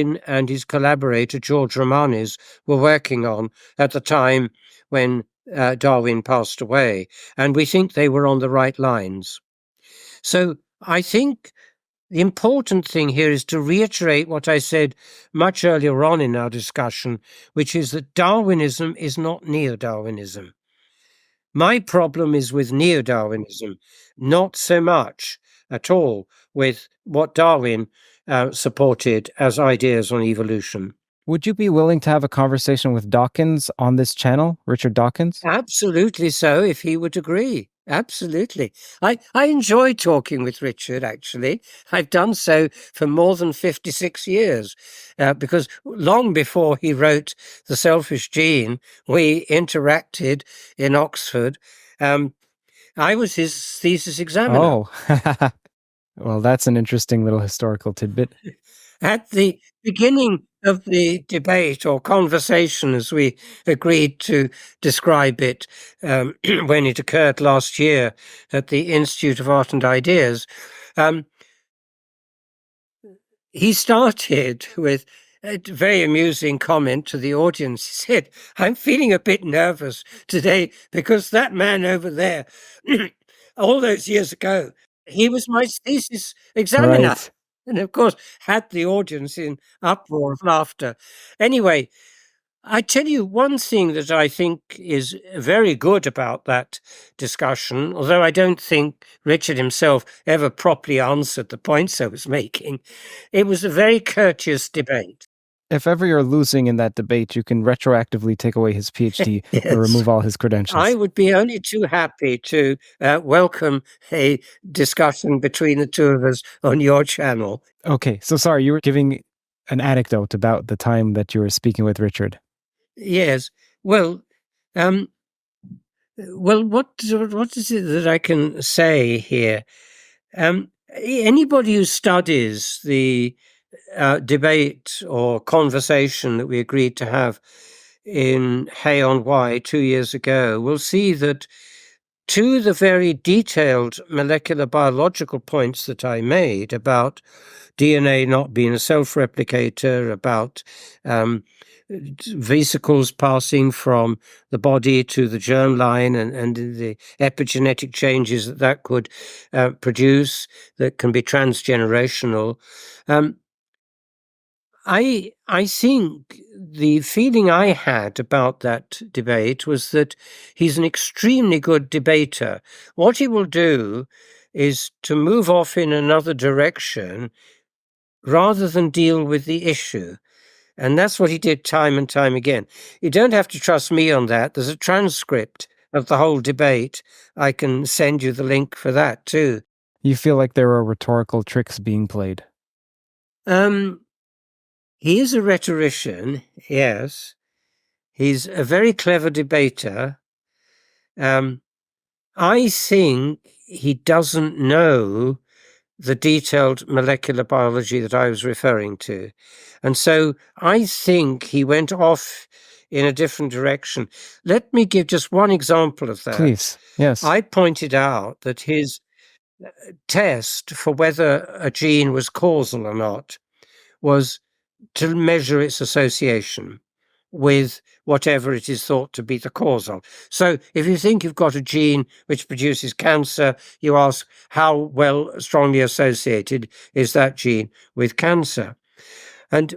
and his collaborator George Romanes were working on at the time when Darwin passed away, and we think they were on the right lines. So I think the important thing here is to reiterate what I said much earlier on in our discussion, which is that Darwinism is not neo-Darwinism. My problem is with neo-Darwinism, not so much at all with what Darwin supported as ideas on evolution. Would you be willing to have a conversation with Dawkins on this channel, Richard Dawkins? Absolutely so, if he would agree. Absolutely. I enjoy talking with Richard, actually. I've done so for more than 56 years, because long before he wrote The Selfish Gene, we interacted in Oxford. I was his thesis examiner. Oh, well, that's an interesting little historical tidbit. At the beginning of the debate or conversation, as we agreed to describe it when it occurred last year at the Institute of Art and Ideas, he started with a very amusing comment to the audience. He said, "I'm feeling a bit nervous today because that man over there, all those years ago, he was my thesis examiner." Right. And of course, had the audience in uproar of laughter. Anyway, I tell you one thing that I think is very good about that discussion, although I don't think Richard himself ever properly answered the points I was making. It was a very courteous debate. If ever you're losing in that debate, you can retroactively take away his PhD Yes. or remove all his credentials. I would be only too happy to welcome a discussion between the two of us on your channel. Okay, so sorry, you were giving an anecdote about the time that you were speaking with Richard. Yes. Well, what is it that I can say here? Anybody who studies the debate or conversation that we agreed to have in Hay on Wye 2 years ago will see that to the very detailed molecular biological points that I made about DNA not being a self-replicator, about vesicles passing from the body to the germline and the epigenetic changes that could produce that can be transgenerational. I think the feeling I had about that debate was that he's an extremely good debater. What he will do is to move off in another direction rather than deal with the issue. And that's what he did time and time again. You don't have to trust me on that. There's a transcript of the whole debate. I can send you the link for that too. You feel like there are rhetorical tricks being played? He is a rhetorician, yes. He's a very clever debater. I think he doesn't know the detailed molecular biology that I was referring to. And so I think he went off in a different direction. Let me give just one example of that. Please, yes. I pointed out that his test for whether a gene was causal or not was to measure its association with whatever it is thought to be the causal. So if you think you've got a gene which produces cancer, you ask how well strongly associated is that gene with cancer? And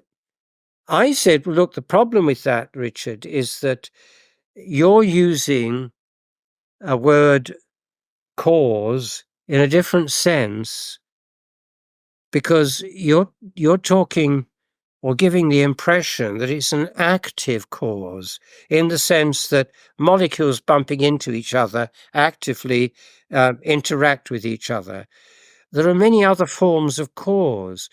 I said, well, look, the problem with that, Richard, is that you're using a word cause in a different sense because you're talking or giving the impression that it's an active cause in the sense that molecules bumping into each other actively interact with each other. There are many other forms of cause.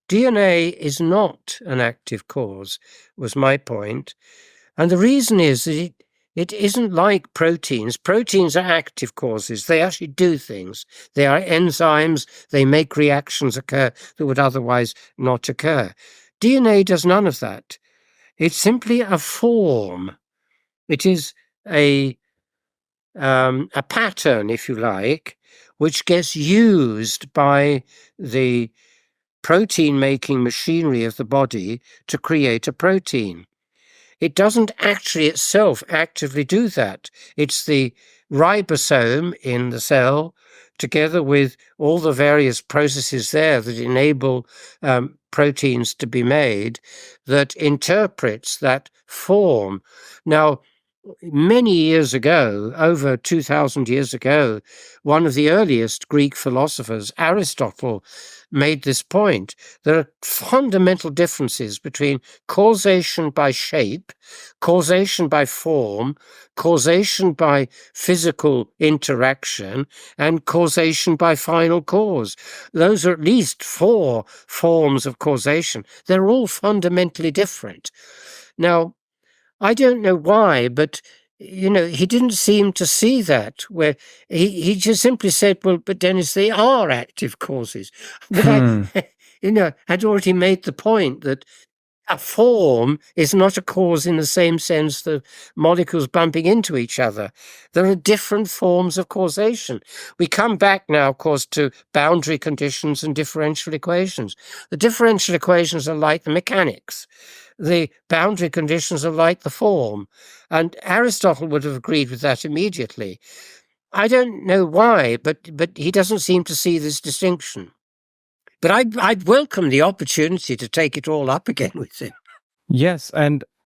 DNA is not an active cause, was my point. And the reason is that it isn't like proteins. Proteins are active causes. They actually do things. They are enzymes. They make reactions occur that would otherwise not occur. DNA does none of that. It's simply a form. It is a pattern, if you like, which gets used by the protein-making machinery of the body to create a protein. It doesn't actually itself actively do that. It's the ribosome in the cell, together with all the various processes there that enable proteins to be made, that interprets that form. Now, many years ago, over 2,000 years ago, one of the earliest Greek philosophers, Aristotle, made this point. There are fundamental differences between causation by shape, causation by form, causation by physical interaction, and causation by final cause. Those are at least 4 forms of causation. They're all fundamentally different. Now, I don't know why, but he didn't seem to see that, where he just simply said, well, but Dennis, they are active causes. But I'd already made the point that a form is not a cause in the same sense that molecules bumping into each other. There are different forms of causation. We come back now, of course, to boundary conditions and differential equations. The differential equations are like the mechanics. The boundary conditions are like the form. And Aristotle would have agreed with that immediately. I don't know why, but he doesn't seem to see this distinction. But I'd welcome the opportunity to take it all up again with him. Yes, and